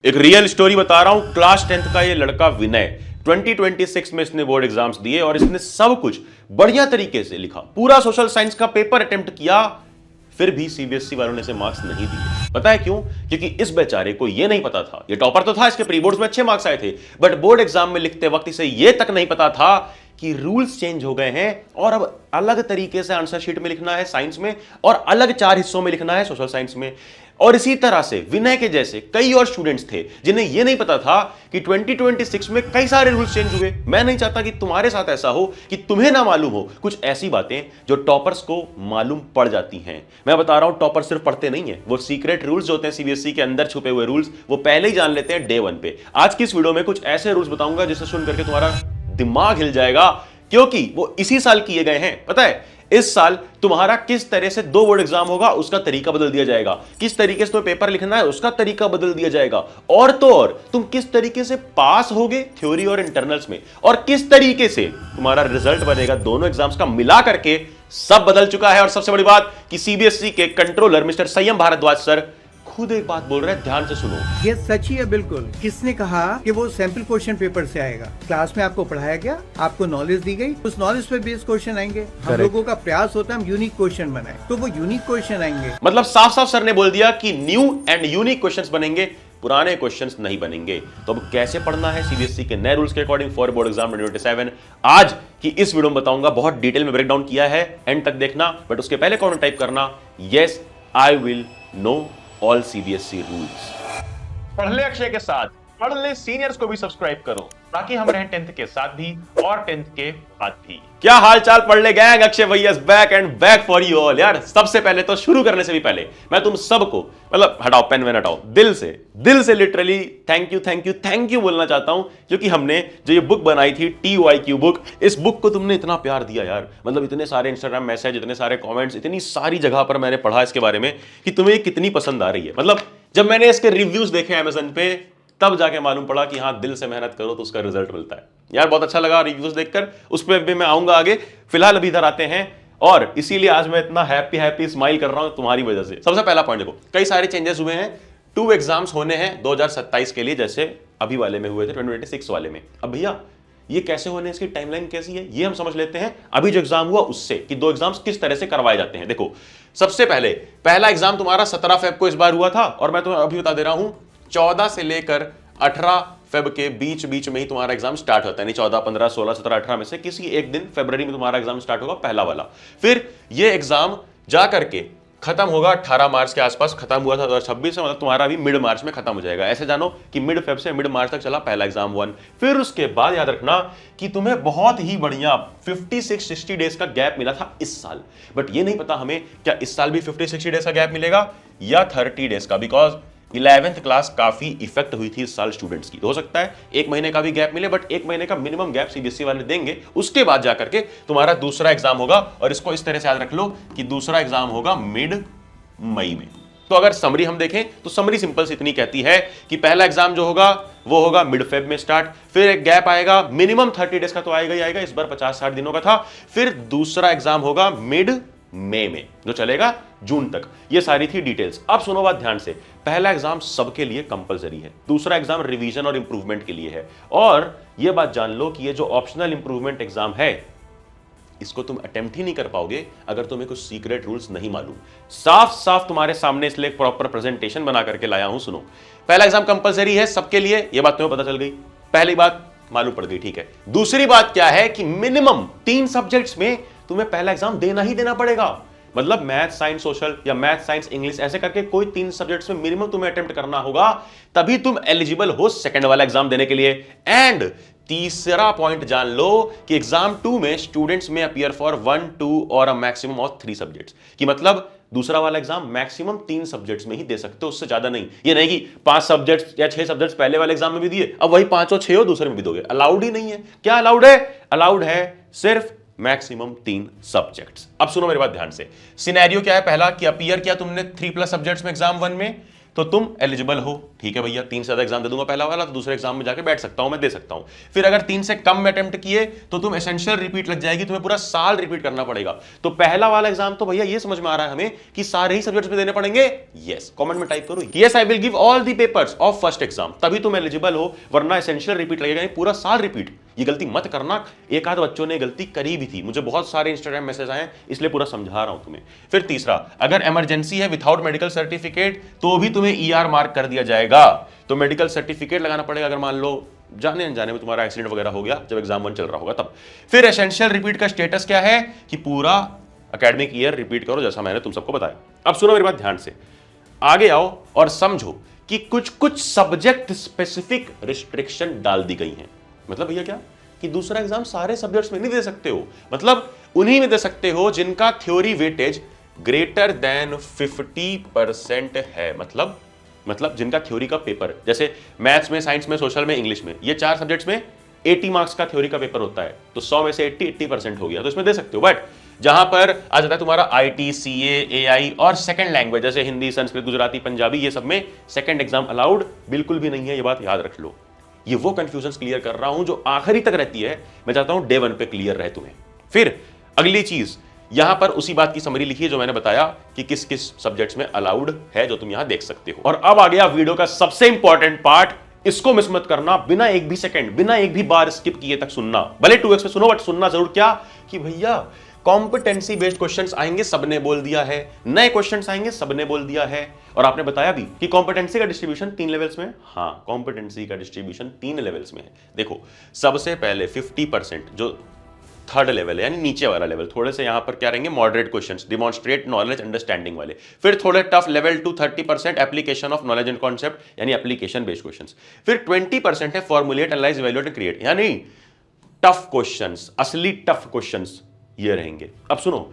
एक real story बता रहा हूं। क्लास 10th का ये लड़का विनय 2026 में इसने बोर्ड एग्जाम्स दिए और इसने सब कुछ बढ़िया तरीके से लिखा, पूरा सोशल साइंस का पेपर अटेम्प्ट किया, फिर भी सीबीएसई वालों ने इसे मार्क्स नहीं दिए। पता है क्यों? क्योंकि इस बेचारे को यह नहीं पता था, ये टॉपर तो था, इसके प्री बोर्ड्स में अच्छे मार्क्स आए थे, बट बोर्ड एग्जाम में लिखते वक्त इसे यह तक नहीं पता था कि रूल्स चेंज हो गए हैं और अब अलग तरीके से आंसर शीट में लिखना है साइंस में और अलग 4 हिस्सों में लिखना है सोशल साइंस में। और इसी तरह से विनय के जैसे कई और स्टूडेंट्स थे जिन्हें यह नहीं पता था कि 2026 में कई सारे रूल्स चेंज हुए। मैं नहीं चाहता कि तुम्हारे साथ ऐसा हो कि तुम्हें ना मालूम हो कुछ ऐसी बातें जो टॉपर्स को मालूम पड़ जाती हैं। मैं बता रहा हूं, टॉपर सिर्फ पढ़ते नहीं है, वो सीक्रेट रूल्स जो होते हैं सीबीएसई के अंदर छुपे हुए रूल्स, वो पहले ही जान लेते हैं डे 1 पे। आज की इस वीडियो में कुछ ऐसे रूल्स बताऊंगा जिसे सुन करके तुम्हारा दिमाग हिल जाएगा, क्योंकि वो इसी साल किए गए हैं। पता है, इस साल तुम्हारा किस तरह से 2 बोर्ड एग्जाम होगा उसका तरीका बदल दिया जाएगा, किस तरीके से तुम्हें पेपर लिखना है उसका तरीका बदल दिया जाएगा, और तो और तुम किस तरीके से पास होगे थ्योरी और इंटरनल्स में, और किस तरीके से तुम्हारा रिजल्ट बनेगा दोनों एग्जाम्स का मिला करके, सब बदल चुका है। और सबसे बड़ी बात कि सीबीएसई के कंट्रोलर मिस्टर संयम भारद्वाज सर खुद एक बात बोल रहे हैं, ध्यान से सुनो। ये सच ही है बिल्कुल। किसने कहा कि वो सैंपल क्वेश्चन पेपर से आएगा? क्लास में आपको पढ़ाया गया, आपको नॉलेज दी गई, उस नॉलेज पे बेस्ड क्वेश्चन आएंगे। हम लोगों का प्रयास होता है हम यूनिक क्वेश्चन बनाए, तो वो यूनिक क्वेश्चन आएंगे। मतलब साफ साफ सर ने बोल दिया कि न्यू एंड यूनिक क्वेश्चंस बनेंगे, पुराने क्वेश्चंस नहीं बनेंगे। तो अब कैसे पढ़ना है सीबीएसई के नए रूल्स के अकॉर्डिंग फॉर बोर्ड एग्जाम 2027, आज की इस वीडियो में बताऊंगा। बहुत डिटेल में ब्रेक डाउन किया है, एंड तक देखना। बट उसके पहले कमेंट टाइप करना, yes I will know all CBSE rules. पढ़ ले अक्षय के साथ, पढ़ ले सीनियर्स को भी सब्सक्राइब करो ताकि हम रहें 10th के साथ भी और 10th के बाद भी। क्या हाल चाल पढ़ ले गैंग, अक्षय भैया back and back for you all. यार सबसे पहले तो शुरू करने से भी पहले मैं तुम सबको, मतलब हटाओ पेन वेन हटाओ, दिल से लिटरली थैंक यू बोलना चाहता हूं, क्योंकि हमने जो ये बुक बनाई थी TYQ बुक, इस बुक को तुमने इतना प्यार दिया यार। मतलब इतने सारे इंस्टाग्राम मैसेज, इतने सारे कॉमेंट्स, इतनी सारी जगह पर मैंने पढ़ा इसके बारे में कि तुम्हें कितनी पसंद आ रही है। मतलब जब मैंने इसके रिव्यूज देखे अमेज़न पे, तब जाके मालूम पड़ा कि हाँ, दिल से मेहनत करो तो उसका रिजल्ट मिलता है। यार बहुत अच्छा लगा रिव्यूज देखकर, उस पर भी मैं आऊंगा आगे। फिलहाल अभी इधर आते हैं, और इसीलिए आज मैं इतना हैप्पी स्माइल कर रहा हूं तुम्हारी वजह से। सबसे पहला पॉइंट देखो, कई सारे चेंजेस हुए हैं। 2 एग्जाम्स होने हैं 2027 के लिए, जैसे अभी वाले में हुए थे 2026 वाले में। अब भैया ये कैसे होने, इसकी टाइमलाइन कैसी है, ये हम समझ लेते हैं अभी जो एग्जाम हुआ उससे, कि 2 एग्जाम्स किस तरह से करवाए जाते हैं। देखो सबसे पहले पहला एग्जाम तुम्हारा 17 फेब को इस बार हुआ था, और मैं तुम्हें अभी बता दे रहा हूं 14 से लेकर 18 फेब के बीच में ही तुम्हारा एग्जाम स्टार्ट होता है। नहीं 14, 15, 16, 17, 18 में से किसी एक दिन फरवरी में तुम्हारा एग्जाम स्टार्ट होगा, पहला वाला। फिर ये एग्जाम जा करके खत्म होगा 18 मार्च के आसपास, खत्म हुआ था 2026 में, मतलब तुम्हारा भी मिड मार्च में खत्म हो जाएगा। ऐसे जानो कि मिड फेब से मिड मार्च तक चला पहला एग्जाम 1। फिर उसके बाद याद रखना कि तुम्हें बहुत ही बढ़िया 56-60 डेज का गैप मिला था इस साल। बट ये नहीं पता हमें क्या इस साल भी 50-60 डेज का गैप मिलेगा या 30 डेज का, बिकॉज 11th क्लास काफी इफेक्ट हुई थी इस साल स्टूडेंट्स की। तो हो सकता है 1 महीने का भी गैप मिले, बट 1 महीने का मिनिमम गैप सीबीएसई वाले देंगे। उसके बाद जाकर के तुम्हारा दूसरा एग्जाम होगा, और इसको इस तरह से याद रख लो कि दूसरा एग्जाम होगा मिड मई में। तो अगर समरी हम देखें तो समरी सिंपल से इतनी कहती है कि पहला एग्जाम जो होगा वो होगा मिड फेब में स्टार्ट, फिर एक गैप आएगा मिनिमम 30 डेज का, तो आएगा ही आएगा, इस बार 50-60 दिनों का था। फिर दूसरा एग्जाम होगा मिड मई में, जो चलेगा जून तक। ये सारी थी डिटेल्स। अब सुनो बात ध्यान से, पहला एग्जाम सबके लिए कंपलसरी है, दूसरा एग्जाम रिवीजन और इंप्रूवमेंट के लिए है। और ये बात जान लो कि ये जो ऑप्शनल इंप्रूवमेंट एग्जाम है, इसको तुम अटेम्प्ट ही नहीं कर पाओगे अगर तुम्हें कुछ सीक्रेट रूल्स नहीं मालूम। साफ साफ तुम्हारे सामने इसलिए प्रॉपर प्रेजेंटेशन बना करके लाया हूं। सुनो, पहला एग्जाम कंपलसरी है सबके लिए, यह बात तुम्हें पता चल गई, पहली बात मालूम पड़ गई, ठीक है। दूसरी बात क्या है कि मिनिमम 3 सब्जेक्ट्स में तुम्हें पहला एग्जाम देना ही देना पड़ेगा। मतलब मैथ साइंस सोशल या मैथ साइंस इंग्लिश, ऐसे करके कोई 3 सब्जेक्ट्स में मिनिमम तुम्हें अटेम्प्ट करना होगा, तभी तुम एलिजिबल हो सेकंड वाला एग्जाम देने के लिए। एंड तीसरा पॉइंट जान लो कि एग्जाम 2 में स्टूडेंट्स में अपीयर फॉर 1, 2 और अ मैक्सिमम ऑफ 3 सब्जेक्ट्स, कि मतलब दूसरा वाला एग्जाम मैक्सिमम 3 सब्जेक्ट्स में ही दे सकते हो, उससे ज्यादा नहीं। ये नहीं कि 5 सब्जेक्ट्स या 6 सब्जेक्ट्स पहले वाले एग्जाम में भी दिए, अब वही 5 और 6 दूसरे में भी दोगे, अलाउड ही नहीं है। क्या अलाउड है? अलाउड है सिर्फ मैक्सिमम 3 सब्जेक्ट्स। अब सुनो मेरी बात ध्यान से, सिनेरियो क्या है पहला कि अपीयर किया तुमने 3+ सब्जेक्ट्स में एग्जाम 1 में, तो तुम एलिजिबल हो ठीक है भैया, 3 से ज्यादा एग्जाम दे दूंगा पहला वाला तो दूसरे एग्जाम में जाके बैठ सकता हूं, मैं दे सकता हूं। फिर अगर 3 से कम में अटेम्प्ट किए तो तुम एसेंशियल रिपीट लग जाएगी, तुम्हें पूरा साल रिपीट करना पड़ेगा। तो पहला वाला एग्जाम तो भैया ये समझ में आ रहा है हमें कि सारे ही सब्जेक्ट्स में देने पड़ेंगे। यस, कमेंट में टाइप करो yes I will give all the papers of first exam, तभी तुम एलिजिबल हो, वरना एसेंशियल रिपीट लगेगा, पूरा साल रिपीट। ये गलती मत करना, एक आध बच्चों ने गलती करी भी थी, मुझे बहुत सारे इंस्टाग्राम मैसेज आए, इसलिए पूरा समझा रहा हूं तुम्हें। फिर तीसरा, अगर इमरजेंसी है विदाउट मेडिकल सर्टिफिकेट तो भी तुम्हें ईआर मार्क कर दिया जाएगा, तो मेडिकल सर्टिफिकेट लगाना पड़ेगा अगर मान लो जाने अनजाने में तुम्हारा एक्सीडेंट वगैरह हो गया जब एग्जाम 1 चल रहा होगा तब। फिर एसेंशियल रिपीट का स्टेटस क्या है कि पूरा एकेडमिक ईयर रिपीट करो, जैसा मैंने तुम सबको बताया। अब सुनो मेरी बात ध्यान से, आगे आओ और समझो कि कुछ सब्जेक्ट स्पेसिफिक रिस्ट्रिक्शन डाल दी गई हैं। मतलब भैया क्या कि दूसरा एग्जाम सारे सब्जेक्ट्स में नहीं दे सकते हो, मतलब उन्हीं में दे सकते हो जिनका थ्योरी वेटेज ग्रेटर देन 50% है। मतलब जिनका थ्योरी का पेपर, जैसे मैथ्स में, साइंस में, सोशल में, इंग्लिश में, ये 4 सब्जेक्ट्स में 80 मार्क्स का थ्योरी का पेपर होता है, तो 100 में से 80% हो गया, तो इसमें दे सकते हो। बट जहां पर आ जाता है तुम्हारा आईटी, सीए, एआई और सेकंड लैंग्वेज जैसे हिंदी, संस्कृत, गुजराती, पंजाबी, ये सब में सेकंड एग्जाम अलाउड बिल्कुल भी नहीं है, ये बात याद रख लो। ये वो कंफ्यूजन क्लियर कर रहा हूं जो आखिरी तक रहती है, मैं चाहता हूं डे 1 पे क्लियर रहे तुम्हें। फिर अगली चीज, यहां पर उसी बात की समरी लिखी है जो मैंने बताया कि किस किस सब्जेक्ट्स में अलाउड है, जो तुम यहां देख सकते हो। और अब आ गया वीडियो का सबसे इंपॉर्टेंट पार्ट, इसको मिस मत करना, बिना एक भी सेकंड, बिना एक भी बार स्किप किए तक सुनना, भले 2x पे सुनो बट सुनना जरूर। क्या कि भैया कॉम्पिटेंसी बेस्ड क्वेश्चंस आएंगे, सबने बोल दिया है, नए क्वेश्चंस आएंगे, सबने बोल दिया है, और आपने बताया भी कि कॉम्पिटेंसी का डिस्ट्रीब्यूशन 3 लेवल्स में। हाँ, कॉम्पिटेंसी का डिस्ट्रीब्यूशन 3 लेवल्स में है। देखो, सबसे पहले 50% जो थर्ड लेवल है, यानी नीचे वाला लेवल, थोड़े से यहां पर क्या रहेंगे, moderate questions, demonstrate knowledge understanding वाले। फिर थोड़े tough level 2 30% application of knowledge and concept, यानी एप्लीकेशन बेस्ड क्वेश्चंस। फिर 20% है formulate, analyse, evaluate and create, यानी टफ क्वेश्चंस, असली टफ क्वेश्चंस ये रहेंगे। अब सुनो,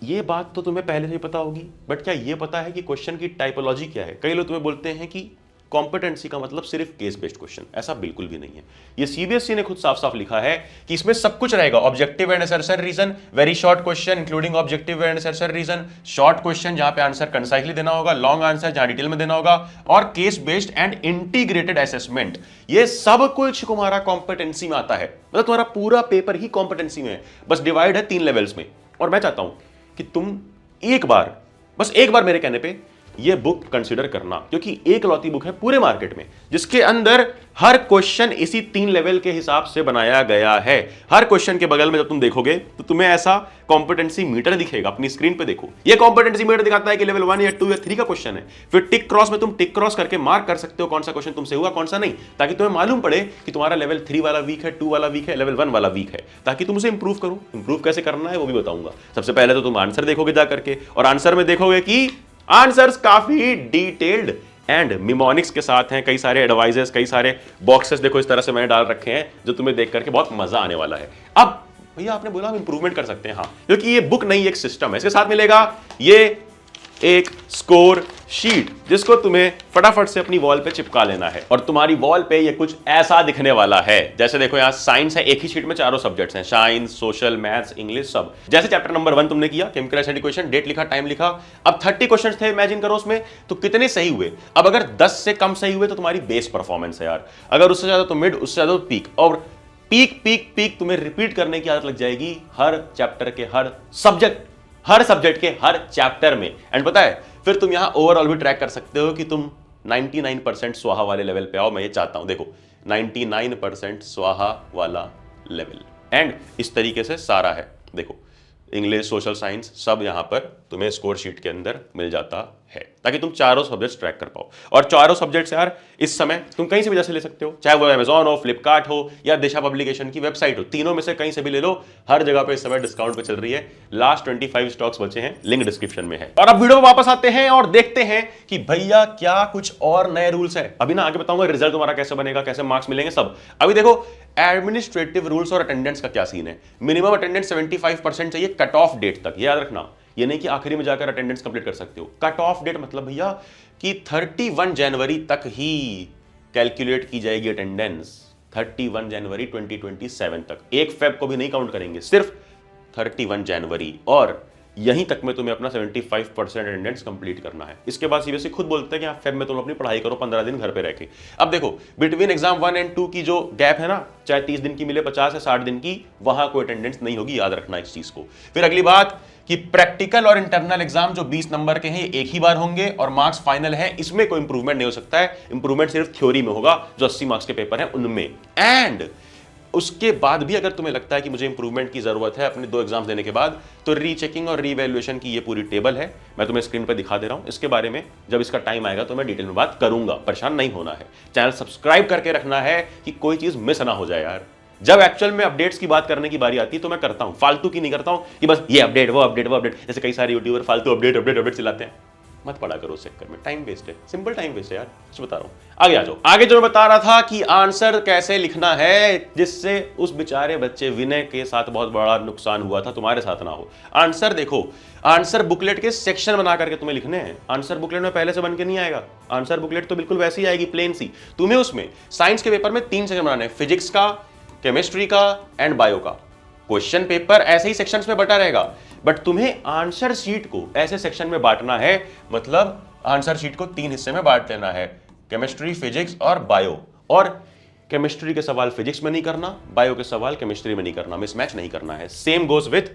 ये बात तो तुम्हें पहले से ही पता होगी, बट क्या ये पता है कि क्वेश्चन की टाइपोलॉजी क्या है? कई लोग तुम्हें बोलते हैं कि कॉम्पिटेंसी का मतलब सिर्फ केस बेस्ड क्वेश्चन, ऐसा बिल्कुल भी नहीं है। ये सीबीएसई ने खुद साफ साफ लिखा है कि इसमें सब कुछ रहेगा, objective and assertion reason, very short question including objective and assertion reason, short question जहां पे आंसर कंसाइसली देना होगा, लॉन्ग आंसर जहां डिटेल में देना होगा, और case based and integrated assessment. ये सब कुछ तुम्हारा कॉम्पिटेंसी में आता है, मतलब तुम्हारा पूरा पेपर ही कॉम्पिटेंसी में है, बस डिवाइड है 3 लेवल्स में। और मैं चाहता हूं कि तुम एक बार, बस एक बार मेरे कहने पे ये बुक कंसीडर करना, क्योंकि एक लौती बुक है पूरे मार्केट में जिसके अंदर हर क्वेश्चन इसी 3 लेवल के हिसाब से बनाया गया है। हर क्वेश्चन के बगल में जब तुम देखोगे तो तुम्हें ऐसा कॉम्पिटेंसी मीटर दिखेगा, अपनी स्क्रीन पे देखो, ये कॉम्पिटेंसी मीटर दिखाता है कि लेवल 1 या 2 या 3 का क्वेश्चन है। फिर टिक क्रॉस में तुम टिक क्रॉस करके मार्क कर सकते हो कौन सा क्वेश्चन तुमसे हुआ, कौन सा नहीं, ताकि तुम्हें मालूम पड़े कि तुम्हारा लेवल 3 वाला वीक है, 2 वाला वीक है, लेवल 1 वाला वीक है, ताकि तुम उसे इंप्रूव करो। इंप्रूव कैसे करना है वो भी बताऊंगा। सबसे पहले तो तुम आंसर देखोगे जा करके, और आंसर में देखोगे कि आंसर्स काफी डिटेल्ड एंड मिमोनिक्स के साथ हैं, कई सारे एडवाइजेस, कई सारे बॉक्सेस देखो इस तरह से मैंने डाल रखे हैं जो तुम्हें देख करके बहुत मजा आने वाला है। अब भैया आपने बोला हम इंप्रूवमेंट कर सकते हैं, हाँ, क्योंकि ये बुक नहीं एक सिस्टम है। इसके साथ मिलेगा ये एक स्कोर शीट जिसको तुम्हें फटाफट से अपनी वॉल पे चिपका लेना है, और तुम्हारी वॉल पे ये कुछ ऐसा दिखने वाला है। जैसे देखो यहाँ साइंस है, एक ही शीट में चारों सब्जेक्ट्स हैं, साइंस, सोशल, मैथ्स, इंग्लिश, सब। जैसे चैप्टर नंबर 1 तुमने किया, केमिकल एसिड इक्वेशन, डेट लिखा, टाइम लिखा। अब 30 क्वेश्चंस थे, इमेजिन करो उसमें, तो कितने सही हुए? अब अगर 10 से कम सही हुए तो तुम्हारी बेस परफॉर्मेंस है यार, अगर उससे ज्यादा तो मिड, उससे ज्यादा तो पीक, और पीक पीक पीक तुम्हें रिपीट करने की आदत लग जाएगी हर चैप्टर के हर सब्जेक्ट के हर चैप्टर में। एंड पता है फिर तुम यहां ओवरऑल भी ट्रैक कर सकते हो कि तुम 99% स्वाहा वाले लेवल पे आओ। मैं ये चाहता हूं, देखो 99% स्वाहा वाला लेवल, एंड इस तरीके से सारा है। देखो इंग्लिश, सोशल साइंस सब यहां पर तुम्हें स्कोर शीट के अंदर मिल जाता है, ताकि तुम चारों सब्जेक्ट्स ट्रैक कर पाओ। और चारों सब्जेक्ट्स यार इस समय तुम कहीं से भी जैसे ले सकते हो, चाहे वो अमेजॉन हो, फ्लिपकार्ट हो, या दिशा पब्लिकेशन की वेबसाइट हो, तीनों में से कहीं से भी ले लो। हर जगह पे इस समय डिस्काउंट पे चल रही है। लास्ट 25 स्टॉक्स बचे हैं, लिंक डिस्क्रिप्शन में है। और अब वीडियो में वापस आते हैं और देखते हैं कि भैया क्या कुछ और नए रूल्स है। अभी ना आगे बताऊंगा रिजल्ट तुम्हारा कैसे बनेगा, कैसे मार्क्स मिलेंगे, सब। अभी देखो एडमिनिस्ट्रेटिव रूल्स और अटेंडेंस का क्या सीन है। मिनिमम अटेंडेंस 75% चाहिए कट ऑफ डेट तक, याद रखना। ये नहीं कि आखिरी में जाकर अटेंडेंस कंप्लीट कर सकते हो। कट ऑफ डेट मतलब भैया कि 31 जनवरी तक ही कैलकुलेट की जाएगी अटेंडेंस, 31 जनवरी 2027 तक। 1 फेब को भी नहीं काउंट करेंगे, सिर्फ 31 जनवरी। और यहीं तक में तुम्हें अपना 75% अटेंडेंस कंप्लीट करना है। इसके बाद सीबीएसई खुद बोलते हैं कि आप फेब में तुम अपनी पढ़ाई करो 15 दिन घर पे रह के। अब देखो बिटवीन एग्जाम 1 और 2 की जो गैप है ना, चाहे 30 दिन की मिले 50 या 60 दिन की, वहां कोई अटेंडेंस नहीं होगी, याद रखना इस चीज को। फिर अगली बात कि प्रैक्टिकल और इंटरनल एग्जाम जो 20 नंबर के हैं ये एक ही बार होंगे और मार्क्स फाइनल है, इसमें कोई इंप्रूवमेंट नहीं हो सकता है। इंप्रूवमेंट सिर्फ थ्योरी में होगा, जो 80 मार्क्स के पेपर हैं उनमें। एंड उसके बाद भी अगर तुम्हें लगता है कि मुझे इंप्रूवमेंट की जरूरत है अपने 2 एग्जाम्स देने के बाद, तो रीचेकिंग और रीवैल्यूएशन की ये पूरी टेबल है, मैं तुम्हें स्क्रीन पर दिखा दे रहा हूं। इसके बारे में जब इसका टाइम आएगा तो मैं डिटेल में बात करूंगा, परेशान नहीं होना है। चैनल सब्सक्राइब करके रखना है कि कोई चीज मिस ना हो जाए यार। जब एक्चुअल में अपडेट्स की बात करने की बारी आती है तो मैं करता हूं, फालतू की नहीं करता हूं कि बस ये अपडेट वो अपडेट वो अपडेट, जैसे कई सारे यूट्यूबर फालतू अपडेट अपडेट अपडेट चलाते हैं। मत पढ़ा करो उस चक्कर में, टाइम वेस्ट है, सिंपल टाइम वेस्ट है यार, कुछ बता रहा हूं। आगे आ जाओ। आगे जो मैं बता रहा था कि आंसर कैसे लिखना है जिससे उस बेचारे बच्चे विनय के साथ बहुत बड़ा नुकसान हुआ था, तुम्हारे साथ ना हो। आंसर देखो, आंसर बुकलेट के सेक्शन बना करके तुम्हें लिखने हैं। आंसर बुकलेट में पहले से बन के नहीं आएगा, आंसर बुकलेट तो बिल्कुल वैसी आएगी, प्लेन सी। तुम्हें उसमें साइंस के पेपर में 3 सेक्शन बनाने हैं, फिजिक्स का, केमिस्ट्री का एंड बायो का। क्वेश्चन पेपर ऐसे ही सेक्शंस में बटा रहेगा, बट तुम्हें आंसर शीट को ऐसे सेक्शन में बांटना है, मतलब आंसर शीट को 3 हिस्से में बांट लेना है, केमिस्ट्री, फिजिक्स और बायो। और केमिस्ट्री के सवाल फिजिक्स में नहीं करना, बायो के सवाल केमिस्ट्री में नहीं करना, मिसमैच नहीं करना है। सेम गोज विथ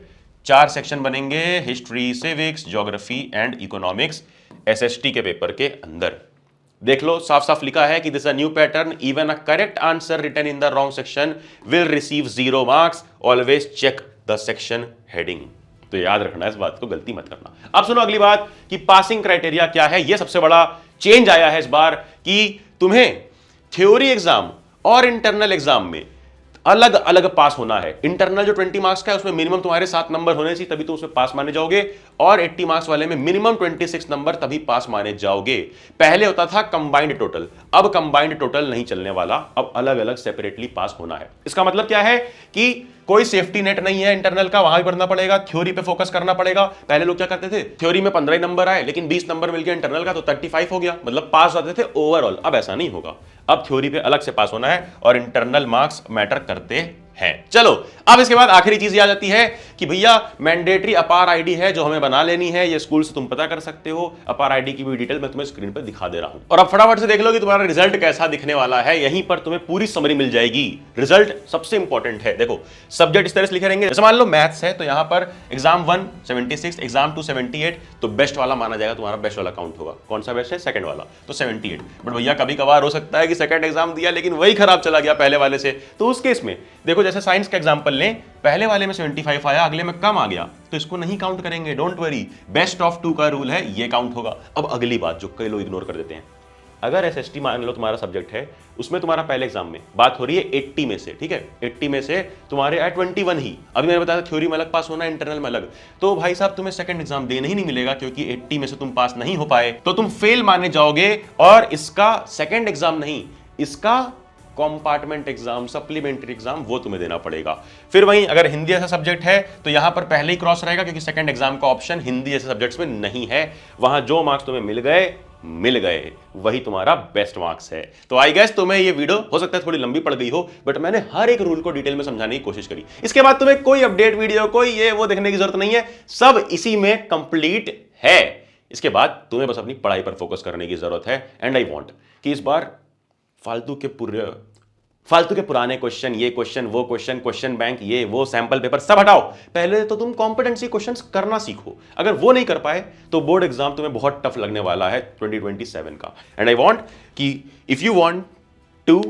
4 सेक्शन बनेंगे, history, civics, geography and economics, SST के पेपर के अंदर। देख लो साफ साफ लिखा है कि this a new pattern, even a correct answer written in the wrong section will receive 0 marks, always check the section heading. तो याद रखना इस बात को, गलती मत करना। अब सुनो अगली बात कि पासिंग क्राइटेरिया क्या है। यह सबसे बड़ा चेंज आया है इस बार कि तुम्हें थ्योरी एग्जाम और इंटरनल एग्जाम में अलग अलग पास होना है। इंटरनल जो 20 मार्क्स का है उसमें मिनिमम तुम्हारे 7 नंबर होने चाहिए, तभी तो उसमें पास माने जाओगे, और 80 मार्क्स वाले में मिनिमम 26 नंबर, तभी पास माने जाओगे। पहले होता था कंबाइंड टोटल, अब कंबाइंड टोटल नहीं चलने वाला, अब अलग अलग सेपरेटली पास होना है। इसका मतलब क्या है कि कोई सेफ्टी नेट नहीं है इंटरनल का, वहां भी पढ़ना पड़ेगा, थ्योरी पे फोकस करना पड़ेगा। पहले लोग क्या करते थे, थ्योरी में 15 नंबर आए लेकिन 20 नंबर मिल गया इंटरनल का तो 35 हो गया, मतलब पास होते थे ओवरऑल। अब ऐसा नहीं होगा, अब थ्योरी पे अलग से पास होना है और इंटरनल मार्क्स मैटर करते हैं। चलो अब इसके बाद आखिरी चीज याद आती है कि भैया मैंडेटरी अपार आईडी है जो हमें बना लेनी है, ये स्कूल से तुम पता कर सकते हो। अपार आईडी की भी डिटेल मैं तुम्हें स्क्रीन पर दिखा दे रहा हूं, और अब फटाफट से देख लो कि तुम्हारा रिजल्ट कैसा दिखने वाला है। यहीं पर तुम्हें पूरी समरी मिल जाएगी। रिजल्ट सबसे इंपॉर्टेंट है। देखो सब्जेक्ट इस तरह से लिखे रहेंगे, जैसे मान लो मैथ्स है तो यहां पर एग्जाम 1 76, एग्जाम 2 78, तो बेस्ट वाला माना जाएगा, तुम्हारा बेस्ट वाला काउंट होगा। कौन सा बेस्ट है, सेकंड वाला, तो 78। बट भैया कभी कभार हो सकता है कि सेकंड एग्जाम दिया लेकिन वही खराब चला गया पहले वाले से, तो उस केस में देखो जैसे साइंस का एग्जाम्पल लें, पहले वाले में 75 आया, अगले में कम आ गया, तो इसको नहीं काउंट करेंगे, डोंट वरी। बेस्ट ऑफ 2 का रूल है, ये काउंट होगा। अब अगली बात जो कई लोग इग्नोर कर देते हैं, अगर एसएसटी मान लो तुम्हारा सब्जेक्ट है, उसमें तुम्हारा पहले एग्जाम में बात हो रही है 80 में से, ठीक है, 80 में से तुम्हारे आए 21 ही। अभी मैंने बताया थ्योरी में अलग पास होना है, इंटरनल में अलग, तो भाई साहब तुम्हें सेकंड एग्जाम देने ही नहीं मिलेगा, क्योंकि 80 में से तुम पास नहीं हो पाए तो तुम फेल माने जाओगे। और इसका सेकंड एग्जाम नहीं, इसका कंपार्टमेंट एग्जाम, सप्लीमेंट्री एग्जाम, वो तुम्हें देना पड़ेगा। फिर वहीं अगर हिंदी ऐसा सब्जेक्ट है तो यहां पर पहले ही क्रॉस रहेगा, क्योंकि सेकंड एग्जाम का ऑप्शन हिंदी जैसे सब्जेक्ट्स में नहीं है। वहां जो मार्क्स तुम्हें मिल गए वही तुम्हारा बेस्ट मार्क्स है। तो आई गेस तुम्हें ये वीडियो हो सकता है थोड़ी लंबी पड़ गई हो, बट मैंने हर एक रूल को डिटेल में समझाने की कोशिश करी। इसके बाद तुम्हें कोई अपडेट वीडियो, कोई ये वो देखने की जरूरत नहीं है, सब इसी में कंप्लीट है। इसके बाद तुम्हें बस अपनी पढ़ाई पर फोकस करने की जरूरत है। एंड आई वांट कि इस बार फालतू के पुराने क्वेश्चन, ये क्वेश्चन वो क्वेश्चन, क्वेश्चन बैंक, ये वो सैंपल पेपर सब हटाओ। पहले तो तुम कॉम्पिटेंसी क्वेश्चंस करना सीखो। अगर वो नहीं कर पाए तो बोर्ड एग्जाम तुम्हें बहुत टफ लगने वाला है 2027 का। एंड आई वांट कि if you want to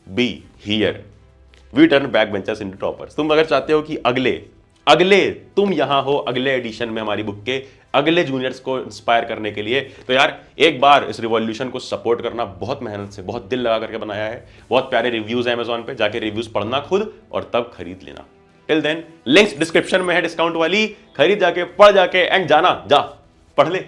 be here, we turn back benchers into toppers. तुम अगर चाहते हो कि अगले तुम यहां हो, अगले एडिशन में हमारी बुक के अगले जूनियर्स को इंस्पायर करने के लिए, तो यार एक बार इस रिवॉल्यूशन को सपोर्ट करना। बहुत मेहनत से, बहुत दिल लगा करके बनाया है, बहुत प्यारे रिव्यूज है अमेजॉन पे, जाके रिव्यूज पढ़ना खुद और तब खरीद लेना। टिल देन लिंक्स डिस्क्रिप्शन में है डिस्काउंट वाली, खरीद जाके, पढ़ जाके एंड जाना, जा पढ़ ले।